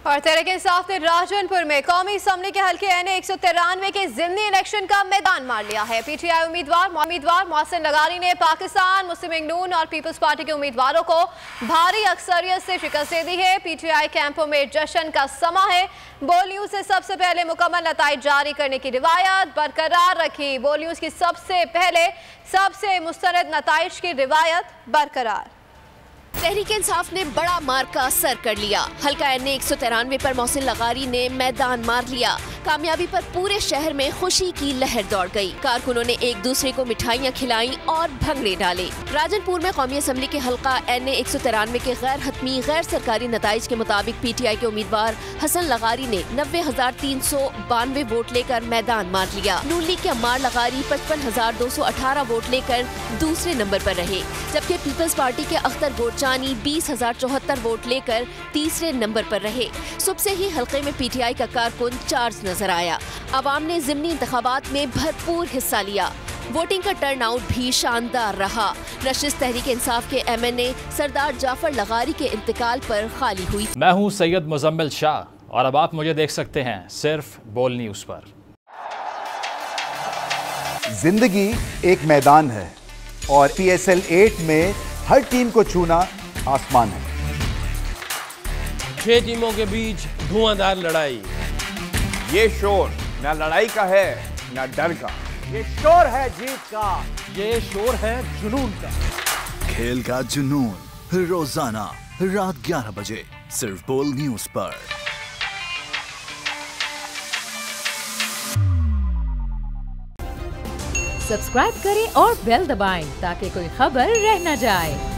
और तहरीक इंसाफ ने राजनपुर में कौमी असम्बली के हल्के NA 193 के ज़िमनी इलेक्शन का मैदान मार लिया है। PTI उम्मीदवार मोहसिन लगारी ने पाकिस्तान मुस्लिम लीग नून और पीपल्स पार्टी के उम्मीदवारों को भारी अक्सरियत से शिकस्त दे दी है। PTI कैंपों में जश्न का समा है। बोल न्यूज से सबसे पहले मुकम्मल नताइज जारी करने की रिवायत बरकरार रखी। बोल न्यूज की सबसे पहले सबसे मुस्तरद नताइज की रिवायत बरकरार। तहरीक इंसाफ ने बड़ा मार्का सर कर लिया। हल्का NA 193 पर मोहसिन लगारी ने मैदान मार लिया। कामयाबी पर पूरे शहर में खुशी की लहर दौड़ गई। कारकुनों ने एक दूसरे को मिठाइयाँ खिलाई और भंगड़े डाले। राजनपुर में कौमी असम्बली के हल्का NA 193 के गैर हतमी गैर सरकारी नताइज के मुताबिक PTI के उम्मीदवार हसन लगारी ने 90,392 वोट लेकर मैदान मार लिया। नून लीग के अम्मार लगारी 55,218 वोट लेकर दूसरे नंबर पर रहे, जबकि पीपल्स पार्टी के अख्तर गोरचानी 20,074 वोट लेकर तीसरे नंबर पर रहे। सुबह से ही हल्के में PTI का कारकुन चार्ज नजर आया। अवाम ने ज़िमनी इंतखाबात में भरपूर हिस्सा लिया। वोटिंग का टर्नआउट भी शानदार रहा। नशिस्त तहरीक इंसाफ के MNA सरदार जाफर लगारी के इंतकाल पर खाली हुई। मैं हूं सैयद मुजम्मिल शाह और अब आप मुझे देख सकते हैं सिर्फ बोल न्यूज पर। जिंदगी एक मैदान है और PSL 8 में हर टीम को छूना आसमान है। 6 टीमों के बीच धुआंधार लड़ाई। ये शोर ना लड़ाई का है ना डर का, ये शोर है जीत का, ये शोर है जुनून का। खेल का जुनून रोजाना रात 11 बजे सिर्फ बोल न्यूज पर। सब्सक्राइब करें और बेल दबाएं ताकि कोई खबर रह न जाए।